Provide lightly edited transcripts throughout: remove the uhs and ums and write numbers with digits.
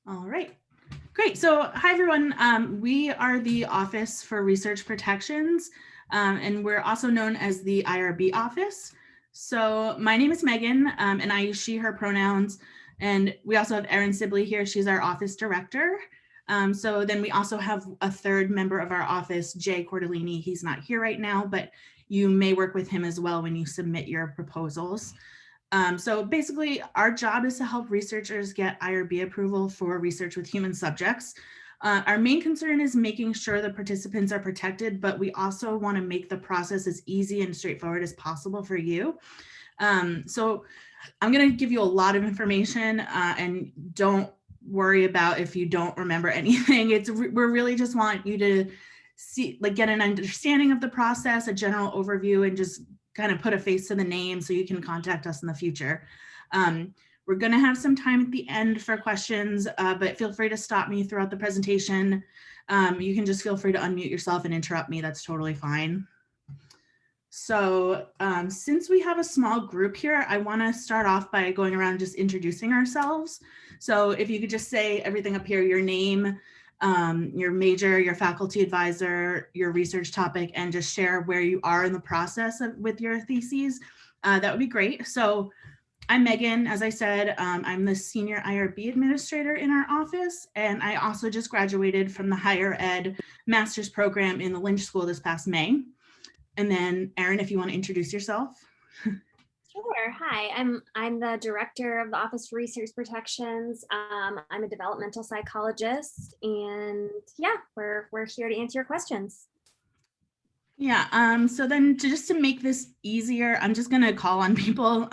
All right, great. So hi, everyone. We are the Office for Research Protections, and we're also known as the IRB office. So my name is Megan, and I use she, her pronouns. And we also have Erin Sibley here. She's our office director. So then we also have a third member of our office, Jay Cordellini. He's not here right now, but you may work with him as well when you submit your proposals. So basically, our job is to help researchers get IRB approval for research with human subjects. Our main concern is making sure the participants are protected, but we also want to make the process as easy and straightforward as possible for you. So I'm going to give you a lot of information, and don't worry about if you don't remember anything. We really just want you to see, like, get an understanding of the process, a general overview, and just kind of put a face to the name so you can contact us in the future. We're going to have some time at the end for questions, but feel free to stop me throughout the presentation. You can just feel free to unmute yourself and interrupt me. That's totally fine. So since we have a small group here, I want to start off by going around just introducing ourselves. So if you could just say everything up here, your name, your major, your faculty advisor, your research topic, and just share where you are in the process with your theses, that would be great. So I'm Megan, as I said, I'm the senior IRB administrator in our office, and I also just graduated from the higher ed master's program in the Lynch School this past May. And then Erin, if you want to introduce yourself. Sure. Hi, I'm the director of the Office for Research Protections. I'm a developmental psychologist, and yeah, we're here to answer your questions. Yeah. So then just to make this easier, I'm just gonna call on people.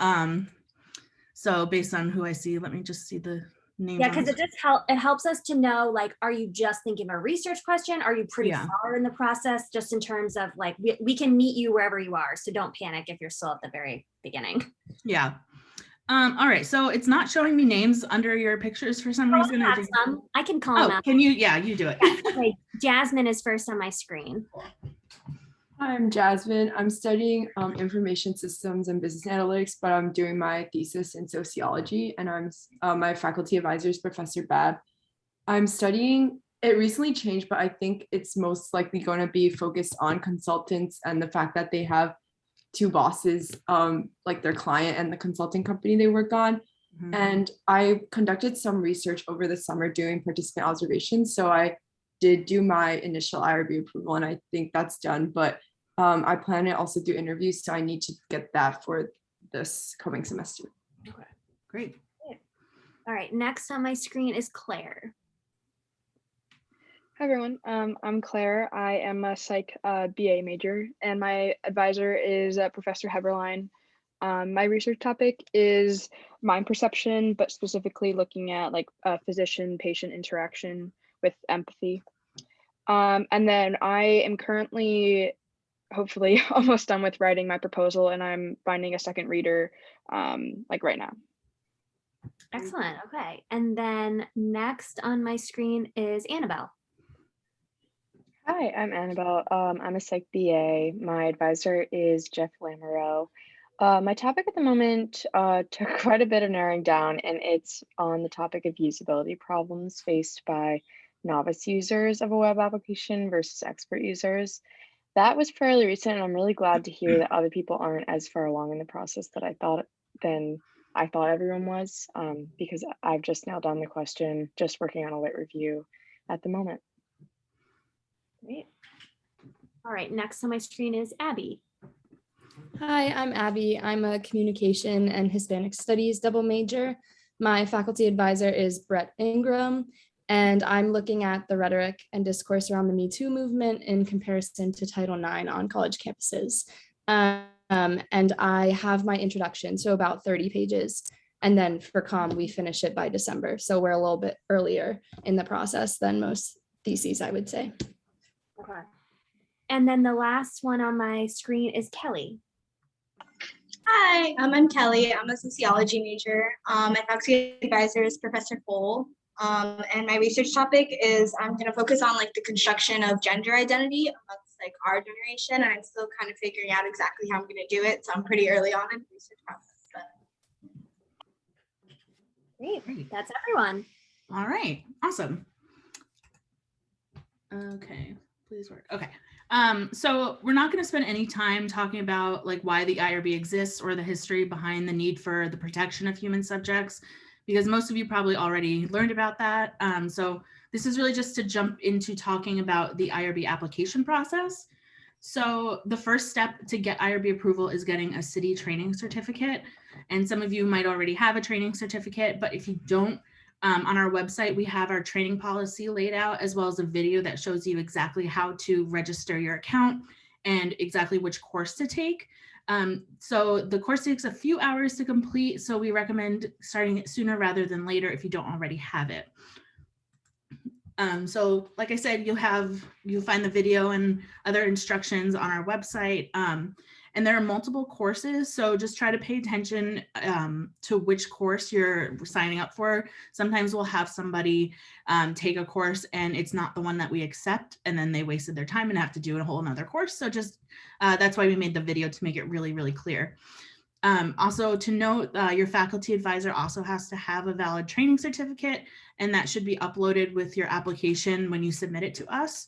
So based on who I see, let me just see the names. Yeah, because it helps us to know, like, are you just thinking of a research question? Are you pretty far in the process, just in terms of like, we can meet you wherever you are. So don't panic if you're still at the very beginning. Yeah. All right. So it's not showing me names under your pictures for some reason. I can call them out. Can you? Yeah, you do it. Okay. Jasmine is first on my screen. Hi, I'm Jasmine. I'm studying information systems and business analytics, but I'm doing my thesis in sociology, and I'm my faculty advisor is Professor Bab. I'm studying, it recently changed, but I think it's most likely going to be focused on consultants and the fact that they have two bosses, like their client and the consulting company they work on. Mm-hmm. And I conducted some research over the summer doing participant observations. So I did do my initial IRB approval, and I think that's done, but I plan to also do interviews, so I need to get that for this coming semester. Okay, great. All right, next on my screen is Claire. Hi everyone, I'm Claire. I am a psych BA major, and my advisor is Professor Heberlein. My research topic is mind perception, but specifically looking at like physician-patient interaction with empathy. And then I am currently, hopefully, almost done with writing my proposal, and I'm finding a second reader like right now. Excellent. Okay. And then next on my screen is Annabelle. Hi, I'm Annabelle. I'm a psych BA. My advisor is Jeff Lamoureux. My topic at the moment took quite a bit of narrowing down, and it's on the topic of usability problems faced by novice users of a web application versus expert users. That was fairly recent, and I'm really glad to hear that other people aren't as far along in the process that I thought everyone was, because I've just now done the question, just working on a lit review at the moment. Great. All right, next on my screen is Abby. Hi, I'm Abby. I'm a communication and Hispanic studies double major. My faculty advisor is Brett Ingram, and I'm looking at the rhetoric and discourse around the Me Too movement in comparison to Title IX on college campuses. And I have my introduction, so about 30 pages. And then for comm, we finish it by December. So we're a little bit earlier in the process than most theses, I would say. Okay. And then the last one on my screen is Kelly. Hi, I'm Kelly. I'm a sociology major. My faculty advisor is Professor Cole. And my research topic is I'm going to focus on like the construction of gender identity amongst like our generation. And I'm still kind of figuring out exactly how I'm going to do it. So I'm pretty early on in the research process. Great. That's everyone. All right, awesome. Okay, please work. Okay. So we're not going to spend any time talking about like why the IRB exists or the history behind the need for the protection of human subjects, because most of you probably already learned about that. So this is really just to jump into talking about the IRB application process. So the first step to get IRB approval is getting a city training certificate. And some of you might already have a training certificate, but if you don't, on our website, we have our training policy laid out, as well as a video that shows you exactly how to register your account and exactly which course to take. So the course takes a few hours to complete, so we recommend starting it sooner rather than later if you don't already have it. So like I said, you'll find the video and other instructions on our website. And there are multiple courses, so just try to pay attention to which course you're signing up for. Sometimes we'll have somebody take a course and it's not the one that we accept, and then they wasted their time and have to do a whole another course. So just that's why we made the video, to make it really, really clear. Also to note, your faculty advisor also has to have a valid training certificate, and that should be uploaded with your application when you submit it to us.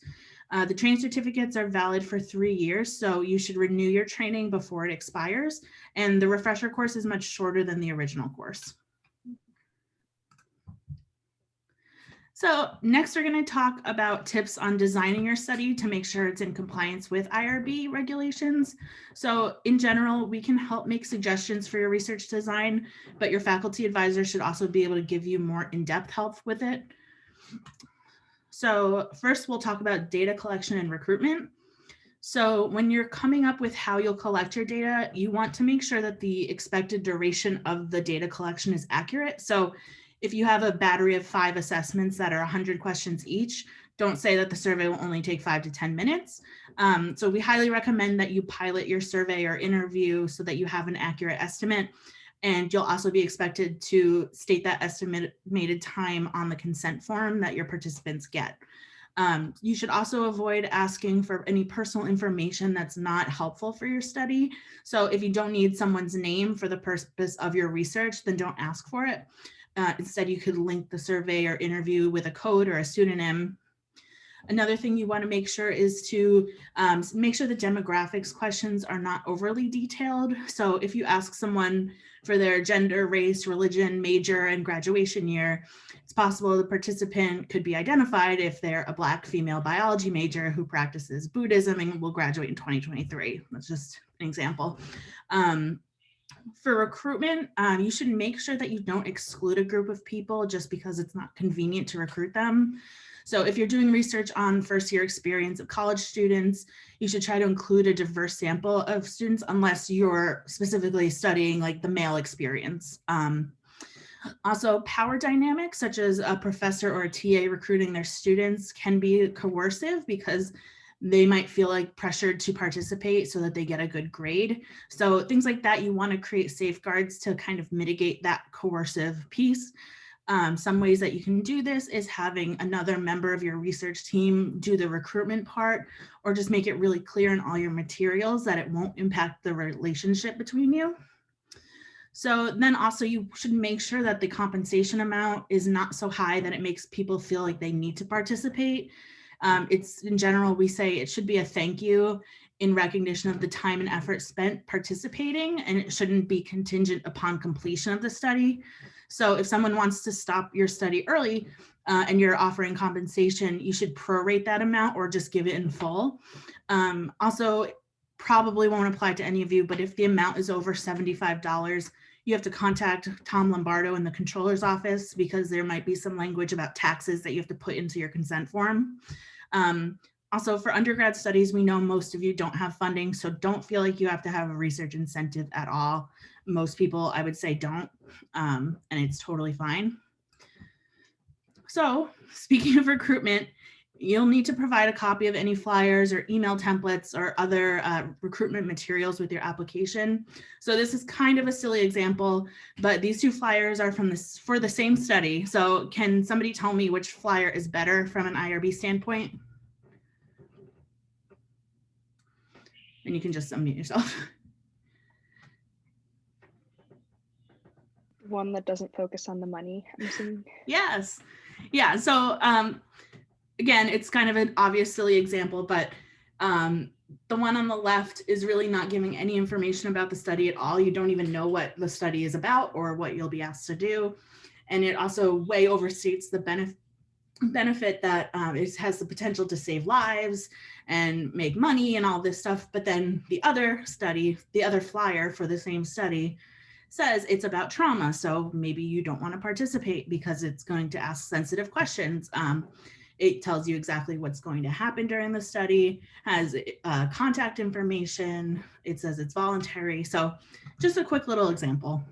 The training certificates are valid for 3 years, so you should renew your training before it expires. And the refresher course is much shorter than the original course. So next, we're going to talk about tips on designing your study to make sure it's in compliance with IRB regulations. So in general, we can help make suggestions for your research design, but your faculty advisor should also be able to give you more in-depth help with it. So first, we'll talk about data collection and recruitment. So when you're coming up with how you'll collect your data, you want to make sure that the expected duration of the data collection is accurate. So if you have a battery of 5 assessments that are 100 questions each, don't say that the survey will only take 5 to 10 minutes. So we highly recommend that you pilot your survey or interview so that you have an accurate estimate. And you'll also be expected to state that estimated time on the consent form that your participants get. You should also avoid asking for any personal information that's not helpful for your study. So if you don't need someone's name for the purpose of your research, then don't ask for it. Instead, you could link the survey or interview with a code or a pseudonym. Another thing you want to make sure is to make sure the demographics questions are not overly detailed. So if you ask someone for their gender, race, religion, major, and graduation year, it's possible the participant could be identified if they're a Black female biology major who practices Buddhism and will graduate in 2023. That's just an example. For recruitment, you should make sure that you don't exclude a group of people just because it's not convenient to recruit them. So if you're doing research on first-year experience of college students, you should try to include a diverse sample of students unless you're specifically studying like the male experience. Also, power dynamics, such as a professor or a TA recruiting their students, can be coercive because they might feel like pressured to participate so that they get a good grade. So things like that, you want to create safeguards to kind of mitigate that coercive piece. Some ways that you can do this is having another member of your research team do the recruitment part, or just make it really clear in all your materials that it won't impact the relationship between you. So then also you should make sure that the compensation amount is not so high that it makes people feel like they need to participate. It's in general, we say it should be a thank you in recognition of the time and effort spent participating, and it shouldn't be contingent upon completion of the study. So if someone wants to stop your study early and you're offering compensation, you should prorate that amount or just give it in full. Also, probably won't apply to any of you, but if the amount is over $75, you have to contact Tom Lombardo in the controller's office because there might be some language about taxes that you have to put into your consent form. Also, for undergrad studies, we know most of you don't have funding, so don't feel like you have to have a research incentive at all. Most people, I would say, don't, and it's totally fine. So speaking of recruitment, you'll need to provide a copy of any flyers or email templates or other recruitment materials with your application. So this is kind of a silly example, but these 2 flyers are for the same study. So can somebody tell me which flyer is better from an IRB standpoint? And you can just unmute yourself. One that doesn't focus on the money, I'm assuming. Yes. Yeah, so again, it's kind of an obvious silly example, but the one on the left is really not giving any information about the study at all. You don't even know what the study is about or what you'll be asked to do. And it also way overstates the benefit that it has the potential to save lives and make money and all this stuff. But then the other study, the other flyer for the same study says it's about trauma. So maybe you don't want to participate because it's going to ask sensitive questions. It tells you exactly what's going to happen during the study, has contact information. It says it's voluntary. So just a quick little example.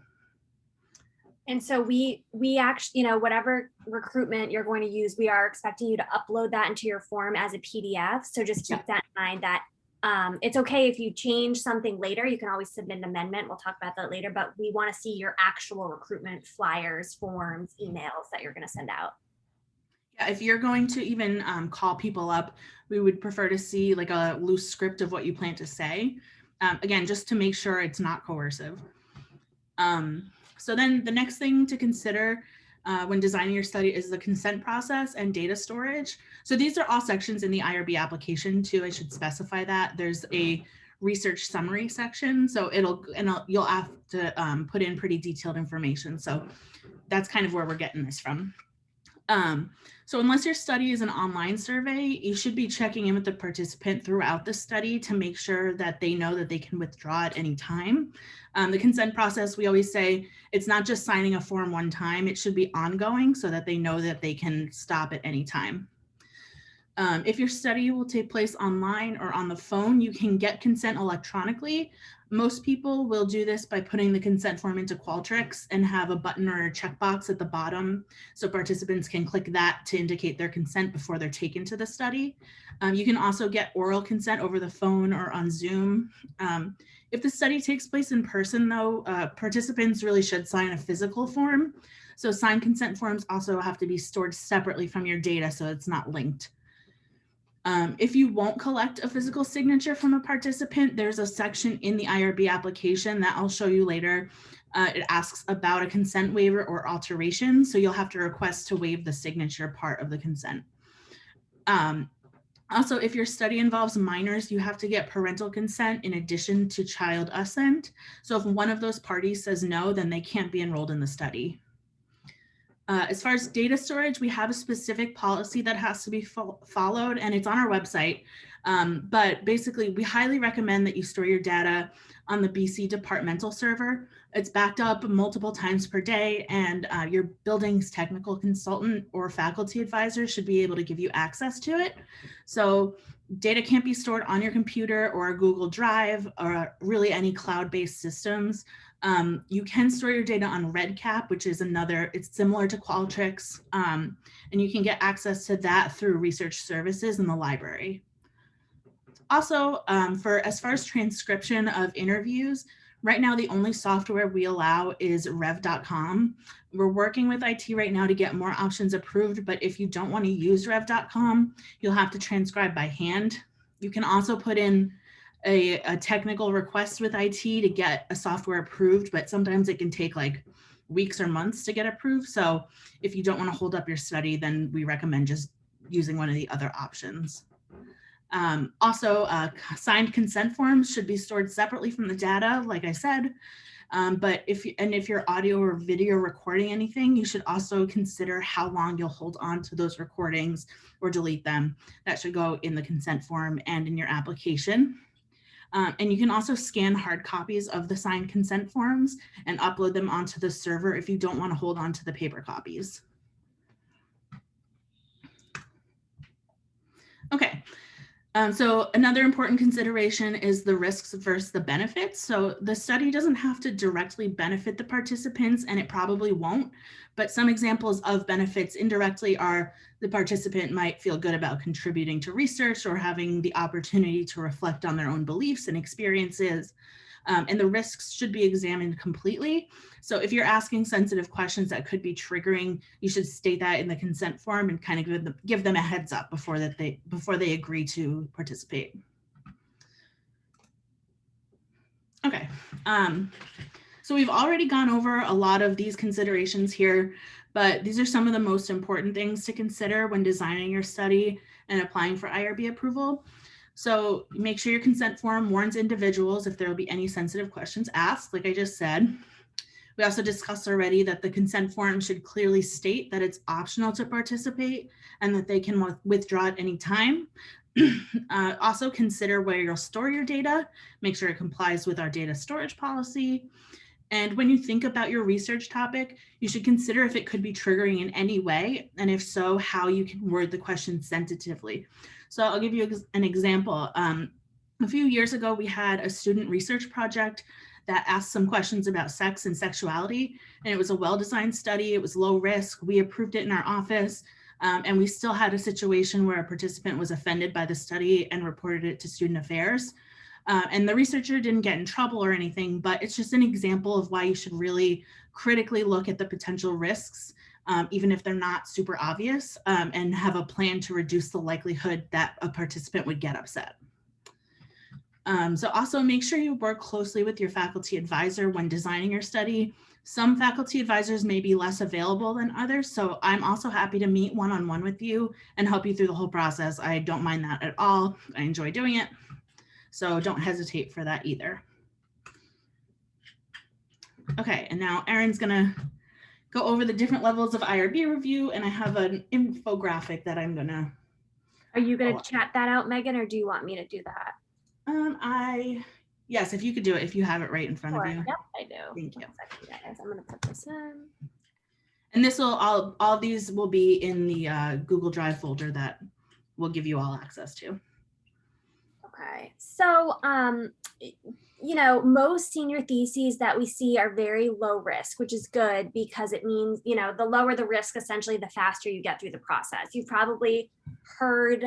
And so we actually, whatever recruitment you're going to use, we are expecting you to upload that into your form as a PDF. So just keep that in mind that it's okay if you change something later, you can always submit an amendment. We'll talk about that later, but we want to see your actual recruitment flyers, forms, emails that you're going to send out. Yeah, if you're going to even call people up, we would prefer to see like a loose script of what you plan to say. Again, just to make sure it's not coercive. So then the next thing to consider when designing your study is the consent process and data storage. So these are all sections in the IRB application too. I should specify that. There's a research summary section. So you'll have to put in pretty detailed information. So that's kind of where we're getting this from. So unless your study is an online survey, you should be checking in with the participant throughout the study to make sure that they know that they can withdraw at any time. The consent process, we always say, it's not just signing a form one time, it should be ongoing so that they know that they can stop at any time. If your study will take place online or on the phone, you can get consent electronically. Most people will do this by putting the consent form into Qualtrics and have a button or a checkbox at the bottom so participants can click that to indicate their consent before they're taken to the study. You can also get oral consent over the phone or on Zoom. If the study takes place in person though, participants really should sign a physical form. So signed consent forms also have to be stored separately from your data so it's not linked. If you won't collect a physical signature from a participant, there's a section in the IRB application that I'll show you later. It asks about a consent waiver or alteration. So you'll have to request to waive the signature part of the consent. Also, if your study involves minors, you have to get parental consent in addition to child assent. So if one of those parties says no, then they can't be enrolled in the study. As far as data storage, we have a specific policy that has to be followed, and it's on our website. But basically, we highly recommend that you store your data on the BC departmental server. It's backed up multiple times per day, and your building's technical consultant or faculty advisor should be able to give you access to it. So data can't be stored on your computer or a Google Drive or really any cloud-based systems. You can store your data on REDCap, which is it's similar to Qualtrics, and you can get access to that through research services in the library. Also, as far as transcription of interviews, right now the only software we allow is rev.com. We're working with IT right now to get more options approved, but if you don't want to use rev.com, you'll have to transcribe by hand. You can also put in a technical request with IT to get a software approved, but sometimes it can take like weeks or months to get approved. So if you don't want to hold up your study, then we recommend just using one of the other options. Also, signed consent forms should be stored separately from the data, like I said. But if you're audio or video recording anything, you should also consider how long you'll hold on to those recordings or delete them. That should go in the consent form and in your application. And you can also scan hard copies of the signed consent forms and upload them onto the server if you don't want to hold on to the paper copies. Okay. So another important consideration is the risks versus the benefits. So the study doesn't have to directly benefit the participants, and it probably won't, but some examples of benefits indirectly are the participant might feel good about contributing to research or having the opportunity to reflect on their own beliefs and experiences. And the risks should be examined completely. So if you're asking sensitive questions that could be triggering, you should state that in the consent form and kind of give them a heads up before they agree to participate. Okay. So we've already gone over a lot of these considerations here, but these are some of the most important things to consider when designing your study and applying for IRB approval. So make sure your consent form warns individuals if there will be any sensitive questions asked, like I just said. We also discussed already that the consent form should clearly state that it's optional to participate and that they can withdraw at any time. Also consider where you'll store your data, make sure it complies with our data storage policy. And when you think about your research topic, you should consider if it could be triggering in any way, and if so, how you can word the question sensitively. So I'll give you an example. A few years ago, we had a student research project that asked some questions about sex and sexuality, and it was a well-designed study. It was low risk. We approved it in our office, and we still had a situation where a participant was offended by the study and reported it to Student Affairs. And the researcher didn't get in trouble or anything, but it's just an example of why you should really critically look at the potential risks, even if they're not super obvious, and have a plan to reduce the likelihood that a participant would get upset. So also make sure you work closely with your faculty advisor when designing your study. Some faculty advisors may be less available than others, so I'm also happy to meet one-on-one with you and help you through the whole process. I don't mind that at all. I enjoy doing it. So don't hesitate for that either. Okay, and now Erin's gonna go over the different levels of IRB review, and I have an infographic that I'm gonna. Are you gonna chat that out, Megan, or do you want me to do that? Yes, if you could do it, if you have it right in front of you. Yep, I do. Thank you. 1 second, guys. I'm gonna put this in. And this will all these will be in the Google Drive folder that we'll give you all access to. Okay, so you know, most senior theses that we see are very low risk, which is good because it means, you know, the lower the risk, essentially, the faster you get through the process. You've probably heard,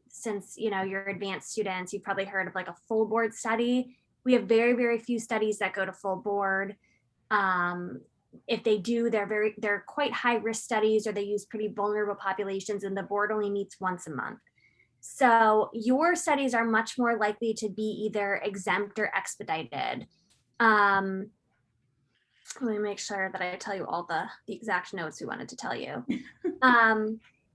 since, you know, you're advanced students, you've probably heard of like a full board study. We have very, very few studies that go to full board. If they do, they're quite high risk studies, or they use pretty vulnerable populations, and the board only meets once a month. So your studies are much more likely to be either exempt or expedited. Let me make sure that I tell you all the exact notes we wanted to tell you.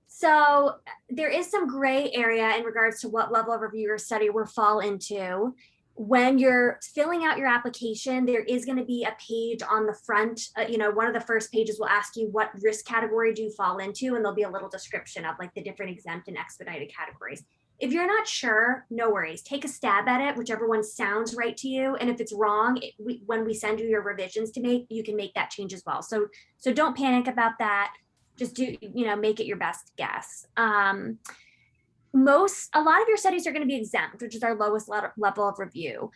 So there is some gray area in regards to what level of review your study will fall into. When you're filling out your application, there is going to be a page on the front. You know, one of the first pages will ask you what risk category do you fall into, and there'll be a little description of like the different exempt and expedited categories. If you're not sure, no worries. Take a stab at it, whichever one sounds right to you. And if it's wrong, when we send you your revisions to make, you can make that change as well. So don't panic about that. Just do, you know, make it your best guess. A lot of your studies are going to be exempt, which is our lowest level of review.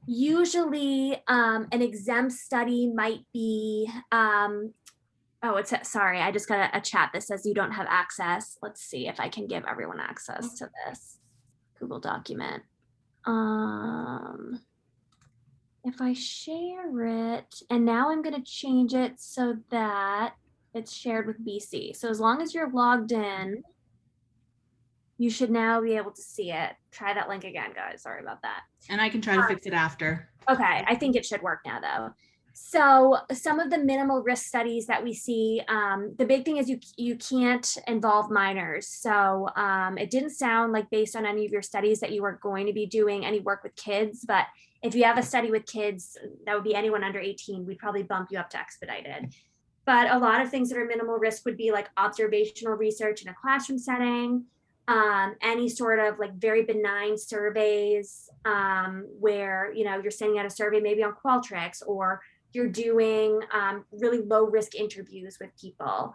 Usually an exempt study might be, sorry, I just got a chat that says you don't have access. Let's see if I can give everyone access to this Google document. If I share it, and now I'm going to change it so that it's shared with BC. So as long as you're logged in, you should now be able to see it. Try that link again, guys. Sorry about that. And I can try to fix it after. Okay, I think it should work now though. So some of the minimal risk studies that we see, the big thing is you can't involve minors. So it didn't sound like based on any of your studies that you were going to be doing any work with kids, but if you have a study with kids, that would be anyone under 18, we'd probably bump you up to expedited. But a lot of things that are minimal risk would be like observational research in a classroom setting, any sort of like very benign surveys where, you know, you're sending out a survey maybe on Qualtrics, or you're doing really low risk interviews with people.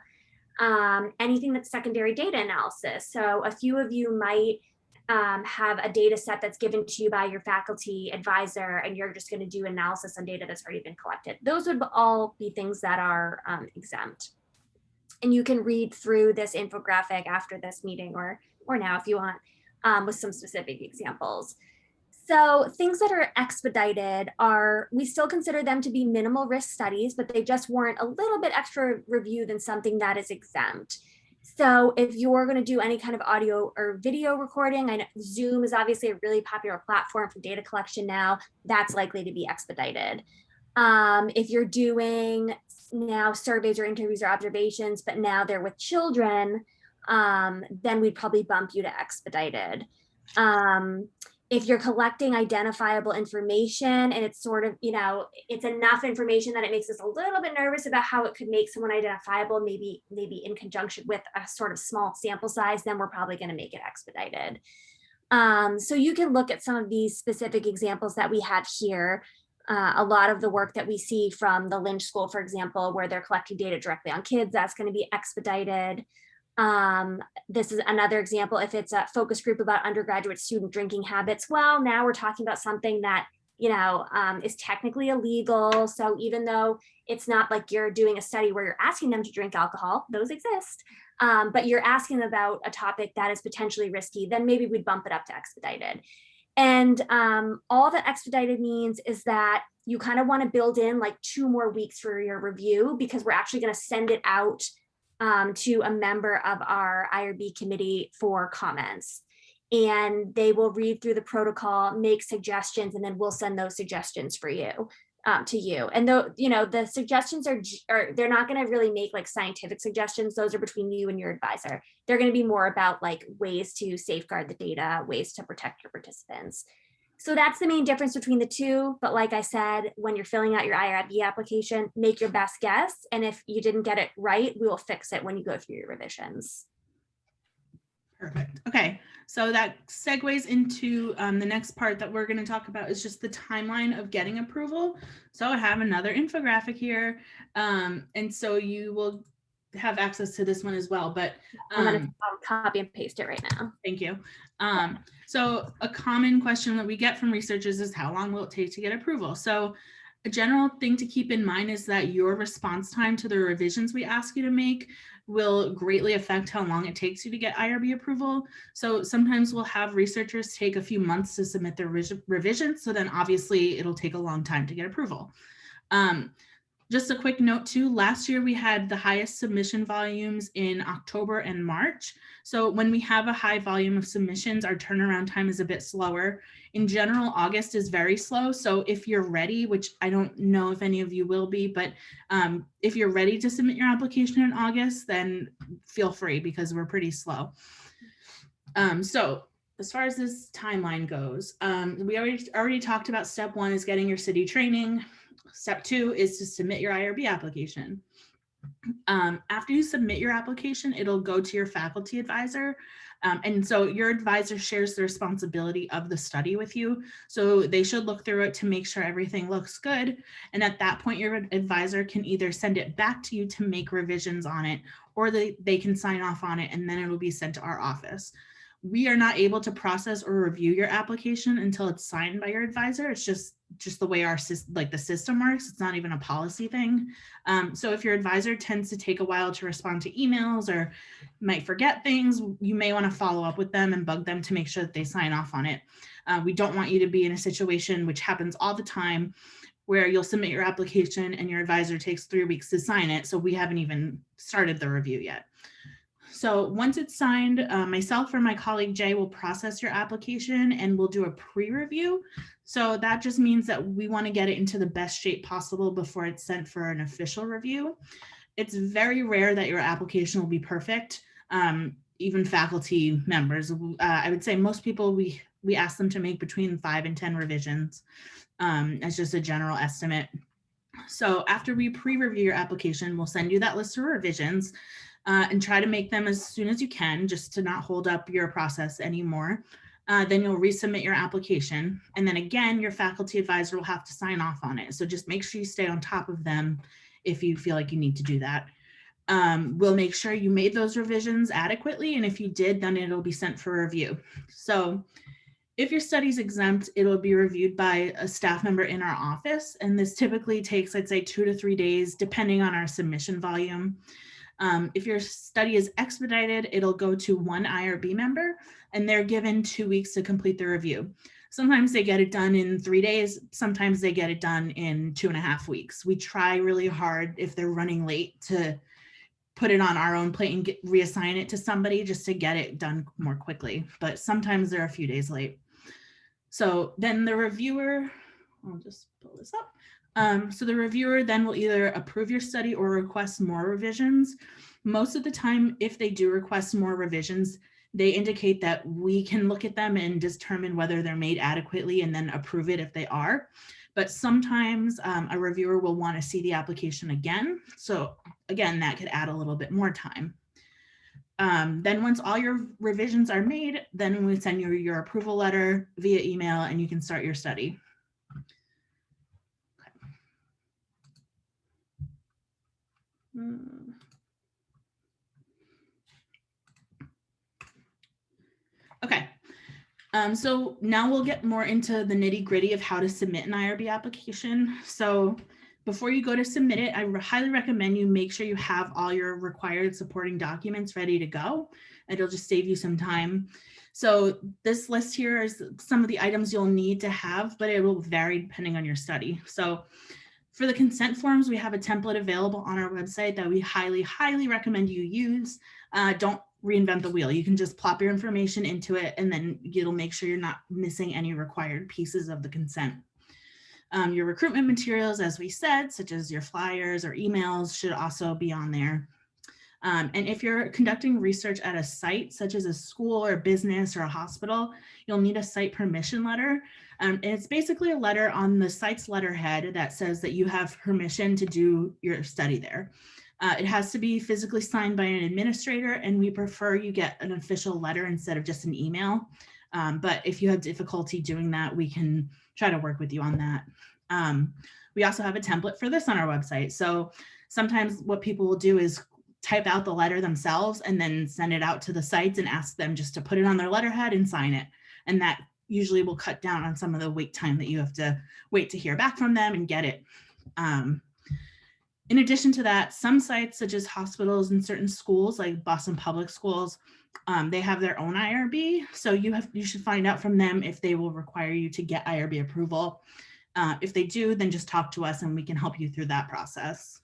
Anything that's secondary data analysis. So a few of you might have a data set that's given to you by your faculty advisor, and you're just going to do analysis on data that's already been collected. Those would all be things that are exempt. And you can read through this infographic after this meeting or now if you want, with some specific examples. So things that are expedited we still consider them to be minimal risk studies, but they just warrant a little bit extra review than something that is exempt. So if you're going to do any kind of audio or video recording, I know Zoom is obviously a really popular platform for data collection now. That's likely to be expedited. If you're doing now surveys or interviews or observations, but now they're with children, then we'd probably bump you to expedited. If you're collecting identifiable information and it's sort of, it's enough information that it makes us a little bit nervous about how it could make someone identifiable, maybe in conjunction with a sort of small sample size, then we're probably going to make it expedited. So you can look at some of these specific examples that we have here. A lot of the work that we see from the Lynch School, for example, where they're collecting data directly on kids, that's going to be expedited. This is another example. If it's a focus group about undergraduate student drinking habits, well, now we're talking about something that, is technically illegal. So even though it's not like you're doing a study where you're asking them to drink alcohol, those exist, but you're asking about a topic that is potentially risky, then maybe we'd bump it up to expedited. And all that expedited means is that you kind of want to build in like 2 more weeks for your review, because we're actually going to send it out to a member of our IRB committee for comments. And they will read through the protocol, make suggestions, and then we'll send those suggestions for you to you. And though, the suggestions are they're not going to really make like scientific suggestions. Those are between you and your advisor. They're going to be more about like ways to safeguard the data, ways to protect your participants. So that's the main difference between the two. But like I said, when you're filling out your IRB application, make your best guess. And if you didn't get it right, we will fix it when you go through your revisions. Perfect. Okay, so that segues into the next part that we're going to talk about is just the timeline of getting approval. So I have another infographic here, and so you will have access to this one as well. But I'm going to copy and paste it right now. Thank you. So a common question that we get from researchers is how long will it take to get approval? So a general thing to keep in mind is that your response time to the revisions we ask you to make will greatly affect how long it takes you to get IRB approval. So sometimes we'll have researchers take a few months to submit their revisions. So then obviously it'll take a long time to get approval. Just a quick note too, last year we had the highest submission volumes in October and March. So when we have a high volume of submissions, our turnaround time is a bit slower. In general, August is very slow. So if you're ready, which I don't know if any of you will be, but if you're ready to submit your application in August, then feel free because we're pretty slow. So as far as this timeline goes, we already talked about step 1 is getting your city training. Step 2 is to submit your IRB application. After you submit your application, it'll go to your faculty advisor. And so your advisor shares the responsibility of the study with you. So they should look through it to make sure everything looks good. And at that point, your advisor can either send it back to you to make revisions on it, or they can sign off on it and then it will be sent to our office. We are not able to process or review your application until it's signed by your advisor. It's just the way our the system works. It's not even a policy thing. So if your advisor tends to take a while to respond to emails or might forget things, you may want to follow up with them and bug them to make sure that they sign off on it. We don't want you to be in a situation, which happens all the time, where you'll submit your application and your advisor takes 3 weeks to sign it. So we haven't even started the review yet. So once it's signed, myself or my colleague Jay will process your application and we'll do a pre-review. So that just means that we want to get it into the best shape possible before it's sent for an official review. It's very rare that your application will be perfect. Even faculty members, I would say most people, we ask them to make between 5 and 10 revisions as just a general estimate. So after we pre-review your application, we'll send you that list of revisions. And try to make them as soon as you can, just to not hold up your process anymore. Then you'll resubmit your application. And then again, your faculty advisor will have to sign off on it. So just make sure you stay on top of them if you feel like you need to do that. We'll make sure you made those revisions adequately. And if you did, then it'll be sent for review. So if your study's exempt, it'll be reviewed by a staff member in our office. And this typically takes, I'd say, 2 to 3 days, depending on our submission volume. If your study is expedited, it'll go to 1 IRB member and they're given 2 weeks to complete the review. Sometimes they get it done in 3 days. Sometimes they get it done in 2.5 weeks. We try really hard if they're running late to put it on our own plate and reassign it to somebody just to get it done more quickly. But sometimes they're a few days late. So then the reviewer, I'll just pull this up. So the reviewer then will either approve your study or request more revisions. Most of the time, if they do request more revisions, they indicate that we can look at them and determine whether they're made adequately and then approve it if they are. But sometimes a reviewer will want to see the application again. So again, that could add a little bit more time. Then once all your revisions are made, then we send you your approval letter via email and you can start your study. Okay. So now we'll get more into the nitty gritty of how to submit an IRB application. So before you go to submit it, I highly recommend you make sure you have all your required supporting documents ready to go. It'll just save you some time. So this list here is some of the items you'll need to have, but it will vary depending on your study. So for the consent forms, we have a template available on our website that we highly, highly recommend you use. Don't reinvent the wheel. You can just plop your information into it and then it'll make sure you're not missing any required pieces of the consent. Your recruitment materials, as we said, such as your flyers or emails, should also be on there. And if you're conducting research at a site, such as a school or business or a hospital, you'll need a site permission letter. And it's basically a letter on the site's letterhead that says that you have permission to do your study there. It has to be physically signed by an administrator, and we prefer you get an official letter instead of just an email. But if you have difficulty doing that, we can try to work with you on that. We also have a template for this on our website. So sometimes what people will do is type out the letter themselves and then send it out to the sites and ask them just to put it on their letterhead and sign it. And that usually will cut down on some of the wait time that you have to wait to hear back from them and get it. In addition to that, some sites such as hospitals and certain schools like Boston Public Schools, they have their own IRB. So you should find out from them if they will require you to get IRB approval. If they do, then just talk to us and we can help you through that process.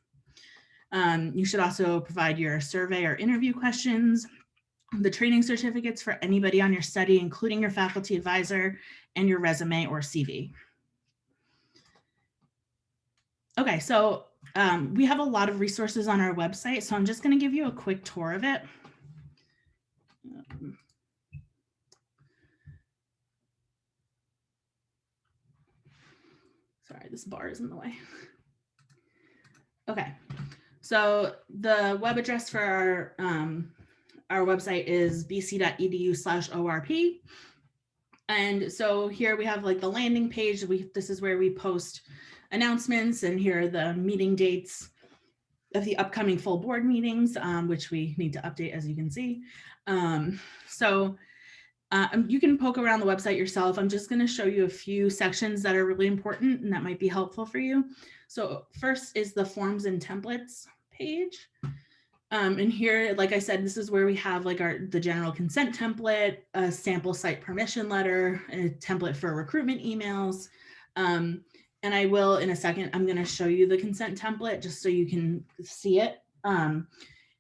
You should also provide your survey or interview questions, the training certificates for anybody on your study, including your faculty advisor, and your resume or CV. Okay, so we have a lot of resources on our website, so I'm just going to give you a quick tour of it. Sorry, this bar is in the way. Okay, so the web address for our website is bc.edu/ORP. And so here we have like the landing page. This is where we post announcements, and here are the meeting dates of the upcoming full board meetings, which we need to update, as you can see. You can poke around the website yourself. I'm just going to show you a few sections that are really important and that might be helpful for you. So first is the forms and templates page. And here, like I said, this is where we have like the general consent template, a sample site permission letter, a template for recruitment emails. And I will, in a second, I'm going to show you the consent template just so you can see it. In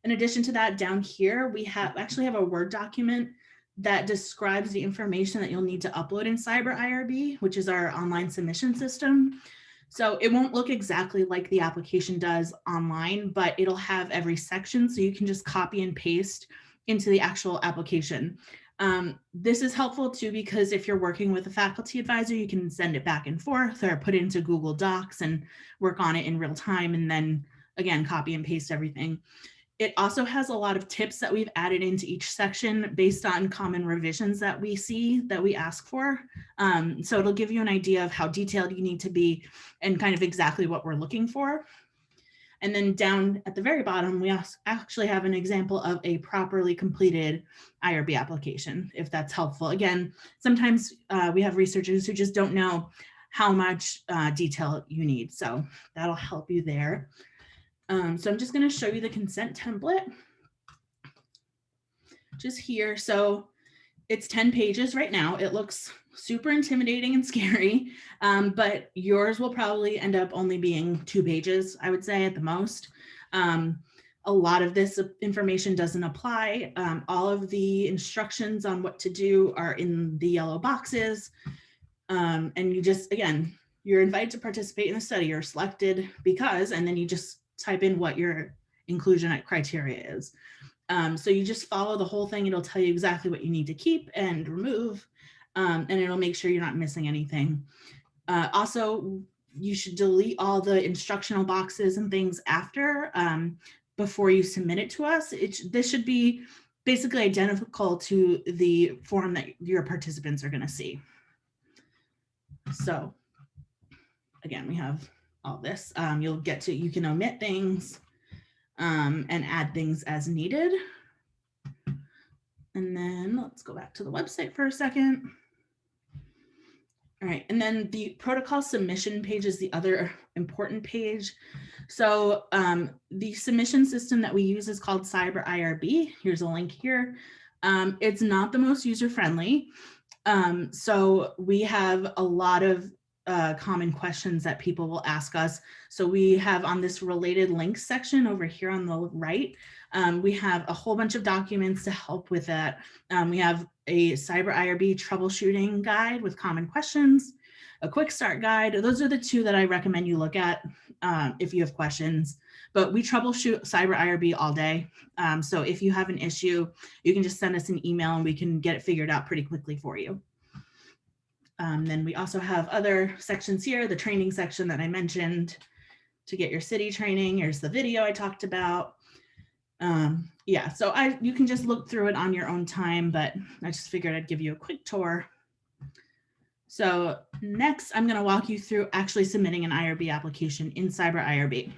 addition to that, down here, we actually have a Word document that describes the information that you'll need to upload in Cyber IRB, which is our online submission system. So it won't look exactly like the application does online, but it'll have every section, so you can just copy and paste into the actual application. This is helpful too, because if you're working with a faculty advisor, you can send it back and forth or put it into Google Docs and work on it in real time, and then again, copy and paste everything. It also has a lot of tips that we've added into each section based on common revisions that we see that we ask for. So it'll give you an idea of how detailed you need to be and kind of exactly what we're looking for. And then down at the very bottom, we actually have an example of a properly completed IRB application, if that's helpful. Again, sometimes we have researchers who just don't know how much detail you need. So that'll help you there. So I'm just going to show you the consent template just here. So it's 10 pages right now. It looks super intimidating and scary, but yours will probably end up only being 2 pages, I would say, at the most. a lot of this information doesn't apply. All of the instructions on what to do are in the yellow boxes. And you just, again, you're invited to participate in the study. You're selected because, and then you just type in what your inclusion criteria is. So you just follow the whole thing. It'll tell you exactly what you need to keep and remove, and it'll make sure you're not missing anything. Also, you should delete all the instructional boxes and things after, before you submit it to us. This should be basically identical to the form that your participants are going to see. So again, we have all this. You can omit things and add things as needed. And then let's go back to the website for a second. All right, and then the protocol submission page is the other important page. So the submission system that we use is called Cyber IRB. Here's a link here. It's not the most user-friendly. So we have a lot of common questions that people will ask us. So we have on this related links section over here on the right, we have a whole bunch of documents to help with that. We have a Cyber IRB troubleshooting guide with common questions, a quick start guide. Those are the two that I recommend you look at if you have questions. But we troubleshoot Cyber IRB all day. So if you have an issue, you can just send us an email and we can get it figured out pretty quickly for you. Then we also have other sections here, the training section that I mentioned to get your city training. Here's the video I talked about. Yeah, so you can just look through it on your own time, but I just figured I'd give you a quick tour. So next, I'm going to walk you through actually submitting an IRB application in Cyber IRB.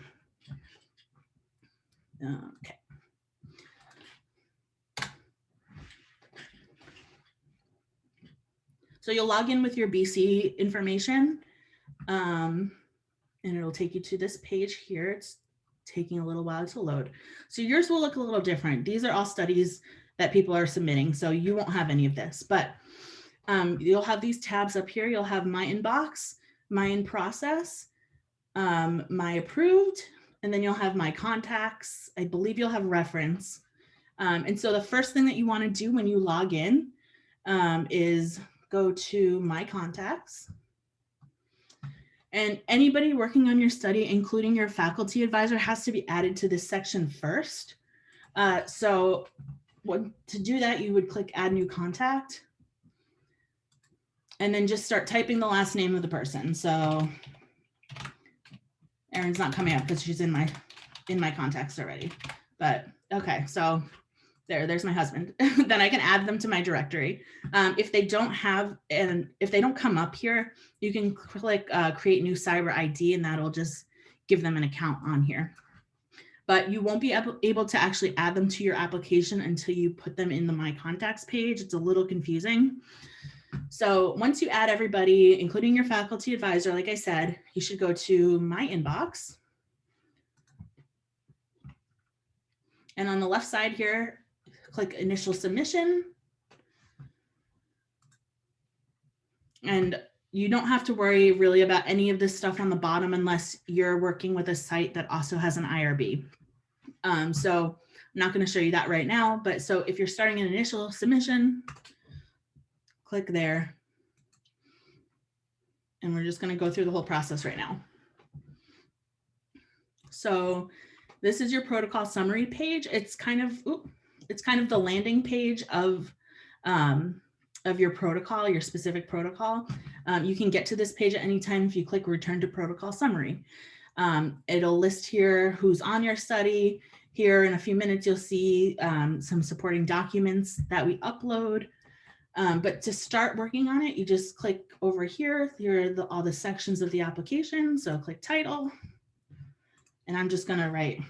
Okay. So you'll log in with your BC information, and it'll take you to this page here. It's taking a little while to load. So yours will look a little different. These are all studies that people are submitting, so you won't have any of this, but you'll have these tabs up here. You'll have my inbox, my in process, my approved, and then you'll have my contacts. I believe you'll have reference. And so the first thing that you want to do when you log in is go to my contacts. And anybody working on your study, including your faculty advisor, has to be added to this section first. So to do that, you would click add new contact and then just start typing the last name of the person. So Erin's not coming up because she's in my contacts already. But okay, so there's my husband. Then I can add them to my directory. If they don't have, and if they don't come up here, you can click create new cyber ID, and that'll just give them an account on here. But you won't be able to actually add them to your application until you put them in the My Contacts page. It's a little confusing. So once you add everybody, including your faculty advisor, like I said, you should go to My Inbox. And on the left side here, click Initial Submission. And you don't have to worry really about any of this stuff on the bottom unless you're working with a site that also has an IRB. So I'm not going to show you that right now, but so if you're starting an initial submission, click there. And we're just going to go through the whole process right now. So this is your protocol summary page. It's kind of the landing page of your protocol, your specific protocol. You can get to this page at any time if you click Return to Protocol Summary. It'll list here who's on your study. Here in a few minutes, you'll see some supporting documents that we upload. But to start working on it, you just click over here. Here are all the sections of the application. So click Title. And I'm just going to write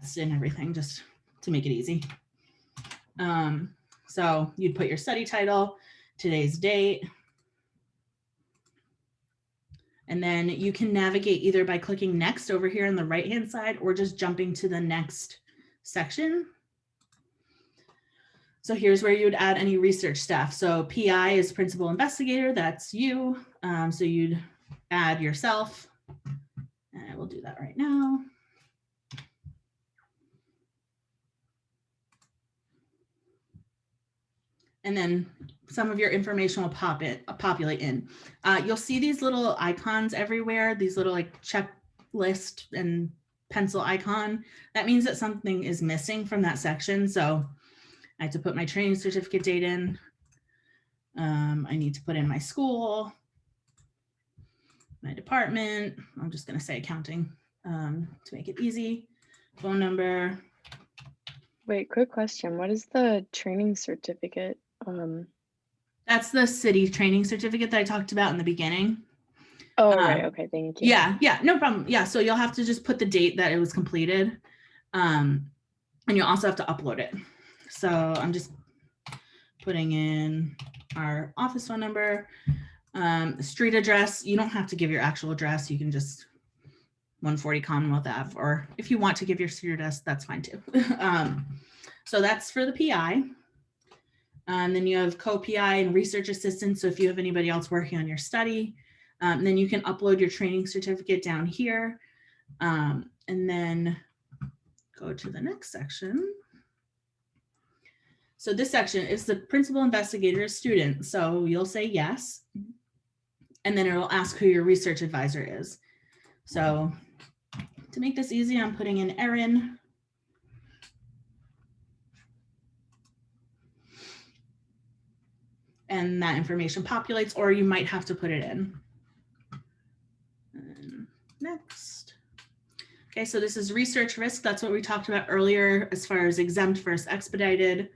test and everything just to make it easy. So you'd put your study title, today's date, and then you can navigate either by clicking next over here on the right-hand side or just jumping to the next section. So here's where you would add any research staff. So PI is principal investigator, that's you. So you'd add yourself, and I will do that right now. and then some of your information will populate in. You'll see these little icons everywhere, these little like checklist and pencil icon. That means that something is missing from that section. So I have to put my training certificate date in. I need to put in my school, my department. I'm just going to say accounting to make it easy. Phone number. Wait, quick question. What is the training certificate? That's the city training certificate that I talked about in the beginning. Oh, right. Okay, thank you. Yeah, no problem. Yeah, so you'll have to just put the date that it was completed. And you'll also have to upload it. So I'm just putting in our office phone number, street address. You don't have to give your actual address. You can just 140 Commonwealth Ave, or if you want to give your street address, that's fine too. So that's for the PI. And then you have co-PI and research assistant. So if you have anybody else working on your study, then you can upload your training certificate down here. And then go to the next section. So this section is the principal investigator student. So you'll say yes, and then it'll ask who your research advisor is. So to make this easy, I'm putting in Erin. And that information populates, or you might have to put it in. And next. Okay, so this is research risk. That's what we talked about earlier as far as exempt versus expedited.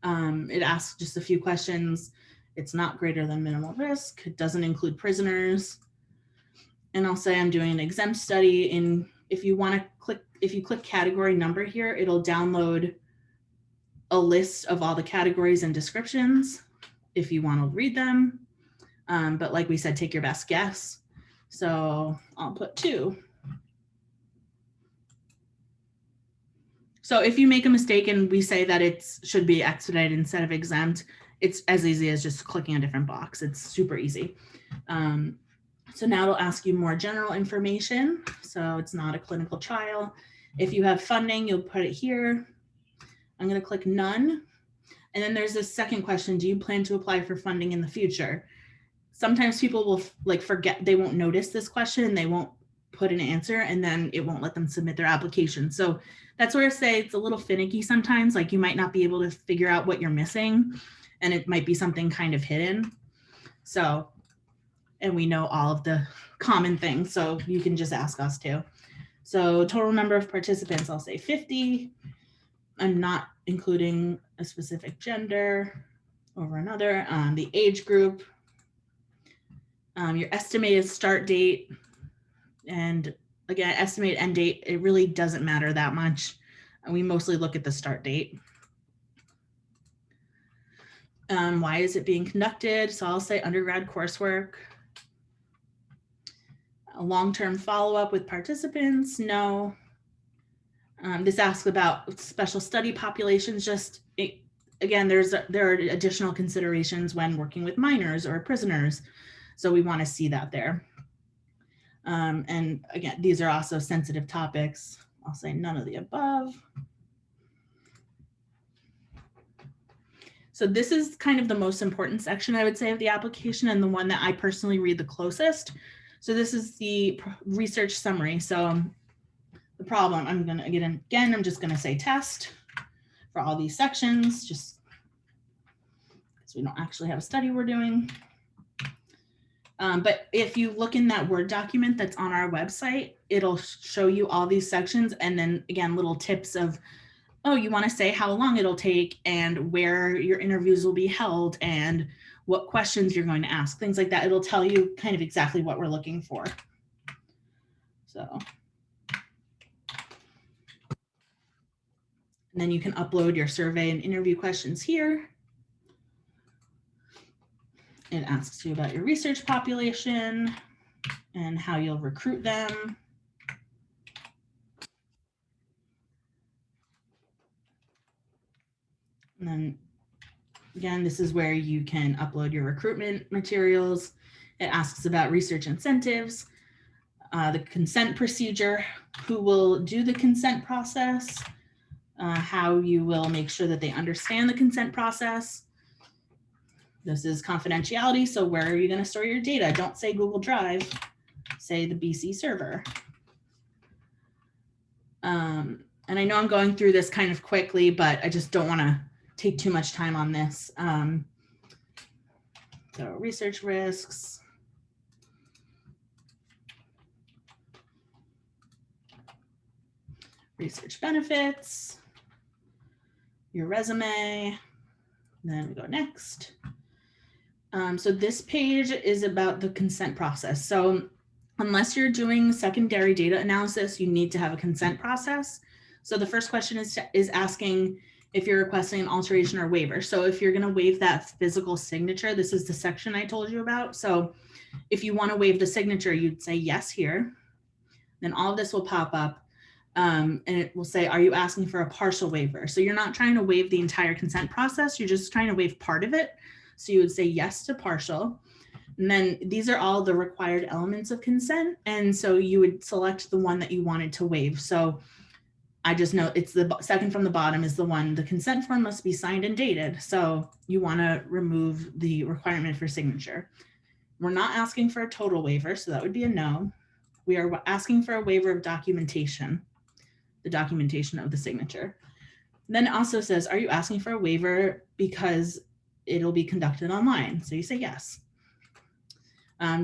It asks just a few questions. It's not greater than minimal risk. It doesn't include prisoners. And I'll say I'm doing an exempt study. And if you want to click, if you click category number here, it'll download a list of all the categories and descriptions if you want to read them. But like we said, take your best guess. So I'll put 2. So if you make a mistake and we say that it should be expedited instead of exempt, it's as easy as just clicking a different box. It's super easy. So now it'll ask you more general information. So it's not a clinical trial. If you have funding, you'll put it here. I'm going to click none. And then there's this second question. Do you plan to apply for funding in the future? Sometimes people will like forget, they won't notice this question. They won't put an answer, and then it won't let them submit their application. So that's where I say it's a little finicky sometimes. Like you might not be able to figure out what you're missing, and it might be something kind of hidden. So, and we know all of the common things, so you can just ask us too. So total number of participants, I'll say 50. I'm not including a specific gender over another. The age group, your estimated start date, and again, estimated end date, it really doesn't matter that much. We mostly look at the start date. Why is it being conducted? So I'll say undergrad coursework. A long-term follow-up with participants, no. This asks about special study populations. Again, there are additional considerations when working with minors or prisoners. So we want to see that there. And again, these are also sensitive topics. I'll say none of the above. So this is kind of the most important section, I would say, of the application, and the one that I personally read the closest. So this is the research summary. So the problem, I'm just gonna say test for all these sections, just because we don't actually have a study we're doing. But if you look in that Word document that's on our website, it'll show you all these sections. And then again, little tips of, oh, you want to say how long it'll take and where your interviews will be held and what questions you're going to ask, things like that. It'll tell you kind of exactly what we're looking for. So. And then you can upload your survey and interview questions here. It asks you about your research population and how you'll recruit them. And then again, this is where you can upload your recruitment materials. It asks about research incentives, the consent procedure, who will do the consent process, how you will make sure that they understand the consent process, This is confidentiality, so where are you going to store your data? Don't say Google Drive, say the BC server. And I know I'm going through this kind of quickly, but I just don't want to take too much time on this. So research risks. Research benefits. Your resume. Then we go next. So this page is about the consent process. So unless you're doing secondary data analysis, you need to have a consent process. So the first question is asking if you're requesting an alteration or waiver. So if you're going to waive that physical signature, this is the section I told you about. So if you want to waive the signature, you'd say yes here. Then all of this will pop up. And it will say, are you asking for a partial waiver? So you're not trying to waive the entire consent process. You're just trying to waive part of it. So you would say yes to partial. And then these are all the required elements of consent. And so you would select the one that you wanted to waive. So I just know it's the second from the bottom is the one, the consent form must be signed and dated. So you want to remove the requirement for signature. We're not asking for a total waiver. So that would be a no. We are asking for a waiver of documentation, the documentation of the signature. Then it also says, are you asking for a waiver because it'll be conducted online? So you say yes.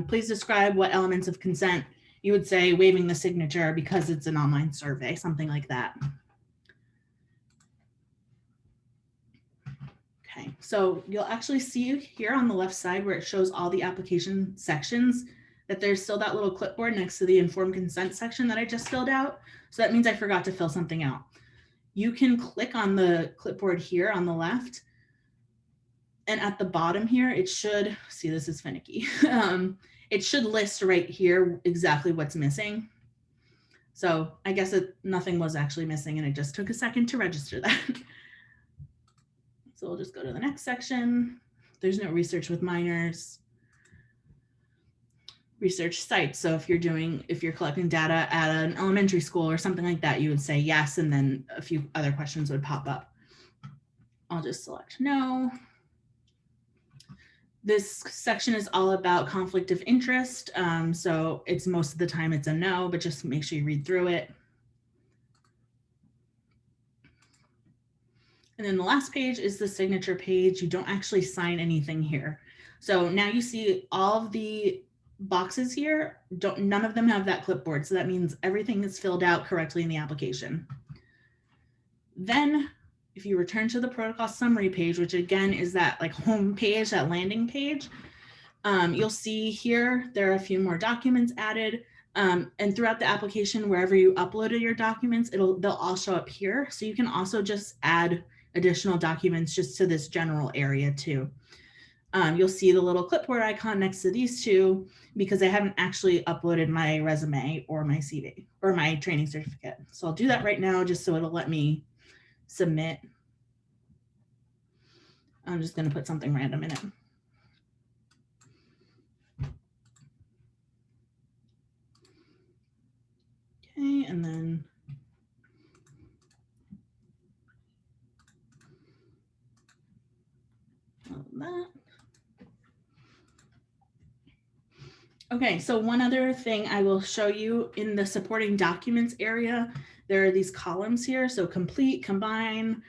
Please describe what elements of consent. You would say waiving the signature because it's an online survey, something like that. Okay, so you'll actually see here on the left side where it shows all the application sections that there's still that little clipboard next to the informed consent section that I just filled out. So that means I forgot to fill something out. You can click on the clipboard here on the left. And at the bottom here, it should, see, this is finicky. It should list right here exactly what's missing. So I guess nothing was actually missing and it just took a second to register that. So we'll just go to the next section. There's no research with minors. Research sites. So if you're collecting data at an elementary school or something like that, you would say yes, and then a few other questions would pop up. I'll just select no. This section is all about conflict of interest. So it's most of the time it's a no, but just make sure you read through it. And then the last page is the signature page. You don't actually sign anything here. So now you see all of the boxes here, none of them have that clipboard. So that means everything is filled out correctly in the application. Then if you return to the protocol summary page, which again is that like home page, that landing page, you'll see here there are a few more documents added. And throughout the application, wherever you uploaded your documents, they'll all show up here. So you can also just add additional documents just to this general area too. You'll see the little clipboard icon next to these two because I haven't actually uploaded my resume or my CV or my training certificate. So I'll do that right now just so it'll let me submit. I'm just going to put something random in it. Okay, and then that. Okay, so one other thing I will show you in the supporting documents area, there are these columns here. So complete, combine,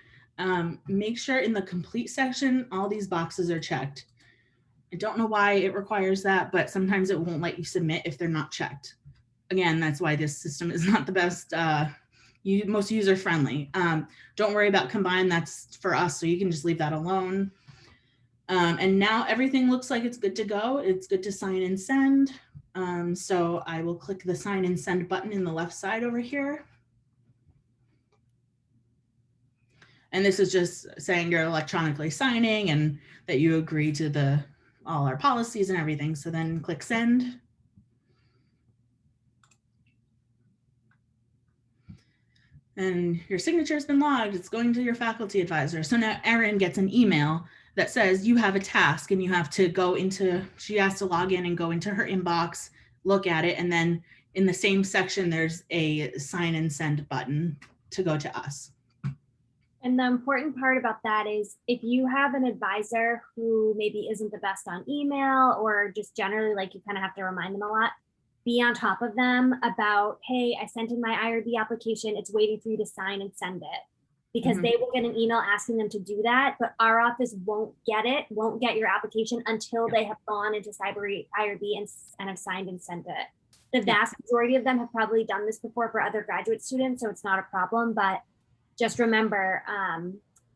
make sure in the complete section, all these boxes are checked. I don't know why it requires that, but sometimes it won't let you submit if they're not checked. Again, that's why this system is not the best, most user-friendly. Don't worry about combine, that's for us, so you can just leave that alone. And now everything looks like it's good to go. It's good to sign and send. So I will click the sign and send button in the left side over here. And this is just saying you're electronically signing and that you agree to all our policies and everything. So then click send. And your signature has been logged. It's going to your faculty advisor. So now Erin gets an email that says you have a task and you have to go into, she has to log in and go into her inbox, look at it. And then in the same section, there's a sign and send button to go to us. And the important part about that is if you have an advisor who maybe isn't the best on email or just generally like you kind of have to remind them a lot, be on top of them about, hey, I sent in my IRB application. It's waiting for you to sign and send it. Because they will get an email asking them to do that, but our office won't get your application until they have gone into Cyber IRB and have signed and sent it. The vast majority of them have probably done this before for other graduate students, so it's not a problem, but just remember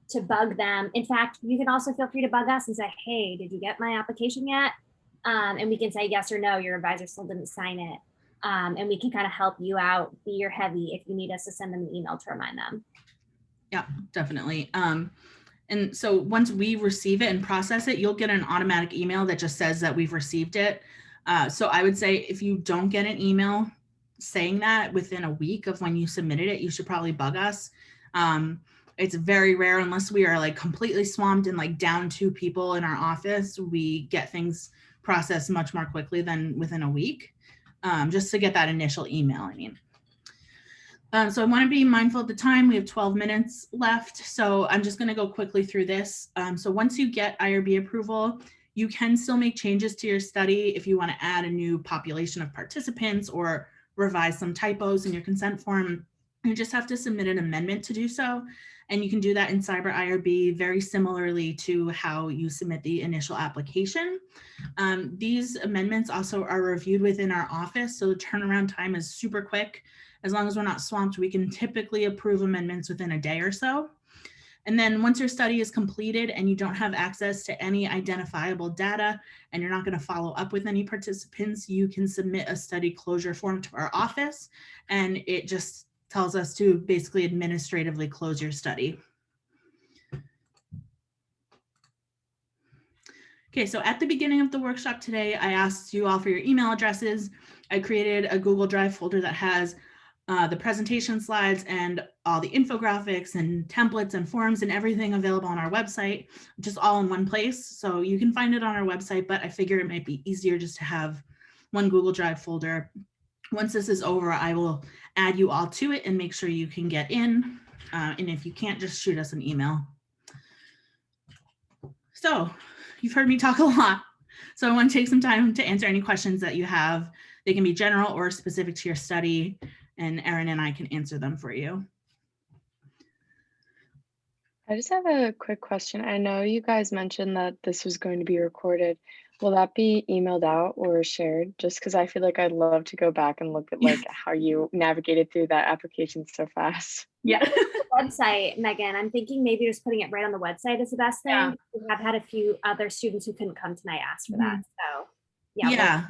to bug them. In fact, you can also feel free to bug us and say, hey, did you get my application yet? And we can say yes or no, your advisor still didn't sign it. And we can kind of help you out, be your heavy if you need us to send them an email to remind them. Yeah, definitely. And so once we receive it and process it, you'll get an automatic email that just says that we've received it. So I would say if you don't get an email saying that within a week of when you submitted it, you should probably bug us. It's very rare unless we are like completely swamped and like down 2 people in our office, we get things processed much more quickly than within a week, just to get that initial email, I mean. So I want to be mindful of the time. We have 12 minutes left. So I'm just going to go quickly through this. So once you get IRB approval, you can still make changes to your study if you want to add a new population of participants or revise some typos in your consent form. You just have to submit an amendment to do so. And you can do that in Cyber IRB very similarly to how you submit the initial application. These amendments also are reviewed within our office. So the turnaround time is super quick. As long as we're not swamped, we can typically approve amendments within a day or so. And then once your study is completed and you don't have access to any identifiable data and you're not going to follow up with any participants, you can submit a study closure form to our office, and it just tells us to basically administratively close your study. Okay, so at the beginning of the workshop today, I asked you all for your email addresses. I created a Google Drive folder that has the presentation slides and all the infographics and templates and forms and everything available on our website, just all in one place. So you can find it on our website, but I figure it might be easier just to have one Google Drive folder. Once this is over, I will add you all to it and make sure you can get in. And if you can't, just shoot us an email. So you've heard me talk a lot. So I want to take some time to answer any questions that you have. They can be general or specific to your study, and Erin and I can answer them for you. I just have a quick question. I know you guys mentioned that this was going to be recorded. Will that be emailed out or shared? Just because I feel like I'd love to go back and look at like how you navigated through that application so fast. Yeah. Website, Megan, I'm thinking maybe just putting it right on the website is the best thing. Yeah. I've had a few other students who couldn't come tonight ask for that. So yeah.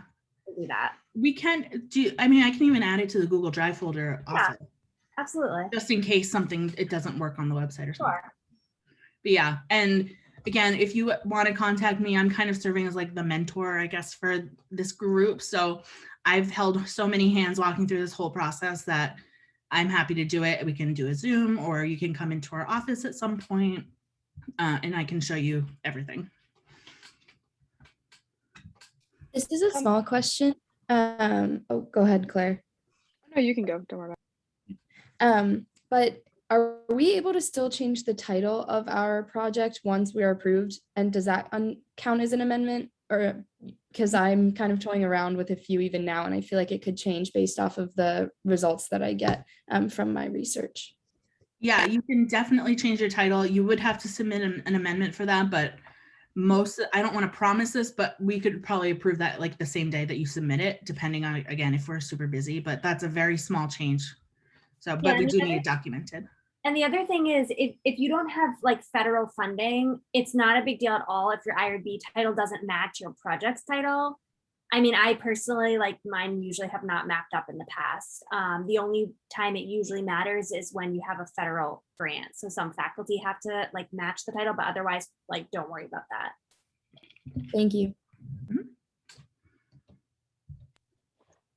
We'll do that. We can do, I mean, I can even add it to the Google Drive folder also. Yeah, absolutely. Just in case it doesn't work on the website or something. Sure. But yeah, and again, if you want to contact me, I'm kind of serving as like the mentor, I guess, for this group. So I've held so many hands walking through this whole process that I'm happy to do it. We can do a Zoom, or you can come into our office at some point, and I can show you everything. This is a small question. Oh, go ahead, Claire. No, you can go. Don't worry about it. But are we able to still change the title of our project once we are approved? And does that count as an amendment? Or because I'm kind of toying around with a few even now, and I feel like it could change based off of the results that I get from my research. Yeah, you can definitely change your title. You would have to submit an amendment for that, but I don't want to promise this, but we could probably approve that like the same day that you submit it, depending on, again, if we're super busy, but that's a very small change. So, but Yeah, we do need it documented. And the other thing is, if you don't have like federal funding, it's not a big deal at all if your IRB title doesn't match your project's title. I mean, I personally, like mine usually have not mapped up in the past. The only time it usually matters is when you have a federal grant. So some faculty have to like match the title, but otherwise, like, don't worry about that. Thank you.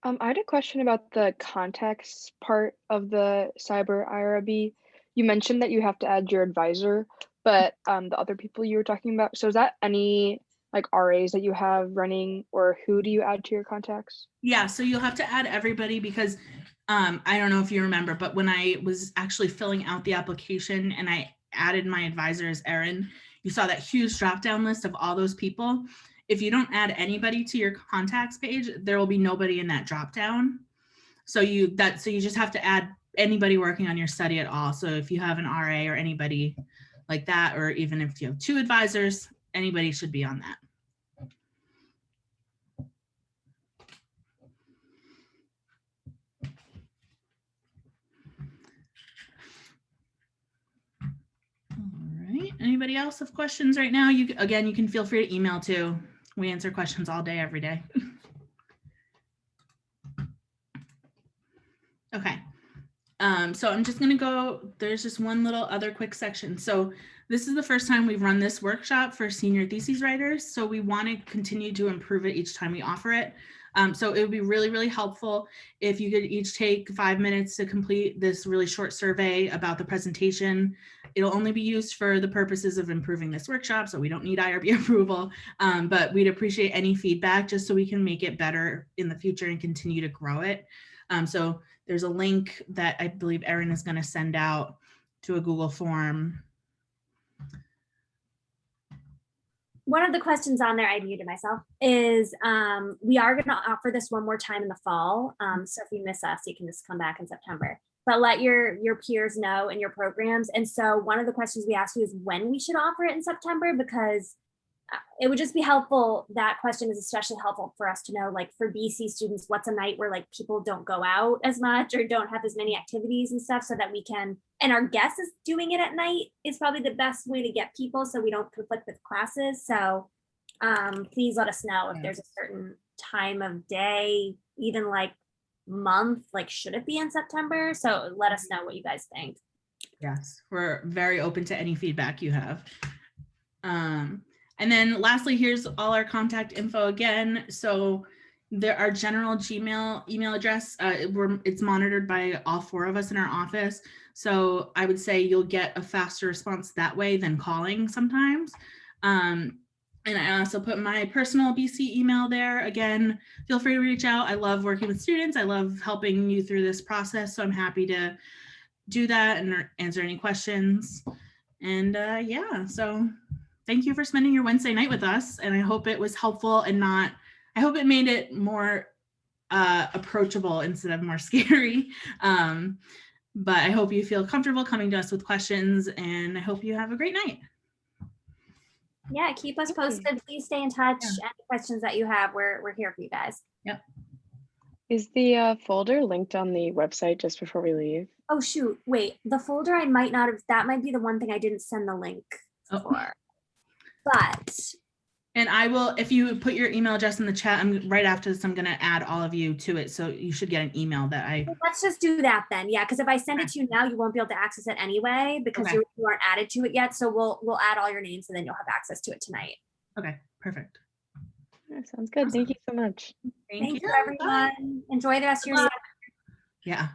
I had a question about the context part of the Cyber IRB. You mentioned that you have to add your advisor, but the other people you were talking about, so is that any like RAs that you have running, or who do you add to your contacts? Yeah, so you'll have to add everybody because I don't know if you remember, but when I was actually filling out the application and I added my advisor as Erin, you saw that huge drop down list of all those people. If you don't add anybody to your contacts page, there will be nobody in that drop down. So you just have to add anybody working on your study at all. So if you have an RA or anybody like that, or even if you have 2 advisors, anybody should be on that. All right, anybody else have questions right now? You can feel free to email too. We answer questions all day, every day. Okay. So I'm just going to go, there's just one little other quick section. So this is the first time we've run this workshop for senior thesis writers. So we want to continue to improve it each time we offer it. So it would be really, really helpful if you could each take 5 minutes to complete this really short survey about the presentation. It'll only be used for the purposes of improving this workshop, so we don't need IRB approval, but we'd appreciate any feedback just so we can make it better in the future and continue to grow it. So there's a link that I believe Erin is going to send out to a Google form. One of the questions on there, I muted myself, is we are going to offer this one more time in the fall. So if you miss us, you can just come back in September. But let your peers know in your programs. And so one of the questions we ask you is when we should offer it in September, because it would just be helpful. That question is especially helpful for us to know, like for BC students, what's a night where like people don't go out as much or don't have as many activities and stuff, so that we can, and our guess is doing it at night is probably the best way to get people so we don't conflict with classes. So please let us know if there's a certain time of day, even like month, like should it be in September? So let us know what you guys think. Yes, we're very open to any feedback you have. And then lastly, here's all our contact info again. So our general Gmail email address, it's monitored by all 4 of us in our office. So I would say you'll get a faster response that way than calling sometimes. And I also put my personal BC email there. Again, feel free to reach out. I love working with students. I love helping you through this process. So I'm happy to do that and answer any questions. And yeah, so thank you for spending your Wednesday night with us. And I hope it was helpful and I hope it made it more approachable instead of more scary. But I hope you feel comfortable coming to us with questions, and I hope you have a great night. Yeah, keep us posted. Please stay in touch. Yeah. Any questions that you have, we're here for you guys. Yep. Is the folder linked on the website just before we leave? Oh shoot, wait, the folder I might not have, that might be the one thing I didn't send the link for. But. And I will, if you put your email address in the chat, right after this, I'm going to add all of you to it. So you should get an email that Let's just do that then. Yeah, because if I send it to you now, you won't be able to access it anyway because you aren't added to it yet. So we'll add all your names and then you'll have access to it tonight. Okay, perfect. That sounds good. Awesome. Thank you so much. Thank you, everyone. Enjoy the rest of your day. Yeah.